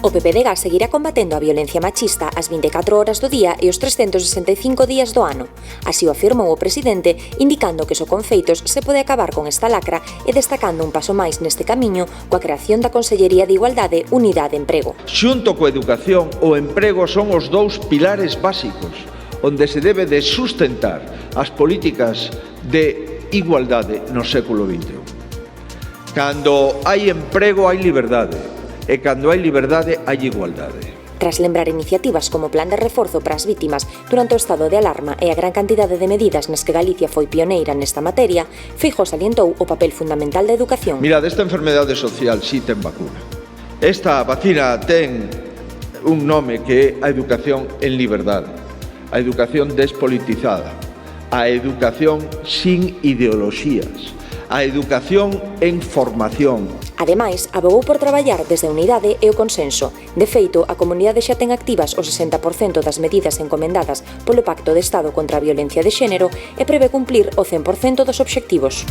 O PPDG seguirá combatendo a violencia machista ás 24 horas do día e os 365 días do ano. Así o afirmou o presidente, indicando que só con feitos se pode acabar con esta lacra e destacando un paso máis neste camiño coa creación da Consellería de Igualdade, Unidade e Emprego. Xunto coa educación, o emprego son os dous pilares básicos onde se debe de sustentar as políticas de igualdade no século XXI. Cando hai emprego hai liberdade. E cando hai liberdade, hai igualdade. Tras lembrar iniciativas como o Plan de Reforzo para as vítimas durante o estado de alarma e a gran cantidade de medidas nas que Galicia foi pioneira nesta materia, Feijóo salientou o papel fundamental da educación. Mirad, esta enfermedade social si ten vacuna. Esta vacina ten un nome que é a educación en liberdade, a educación despolitizada, a educación sin ideoloxías, a educación en formación. Ademais, abogou por traballar desde a unidade e o consenso. De feito, a comunidade xa ten activas o 60% das medidas encomendadas polo Pacto de Estado contra a Violencia de Xénero e prevé cumplir o 100% dos obxectivos.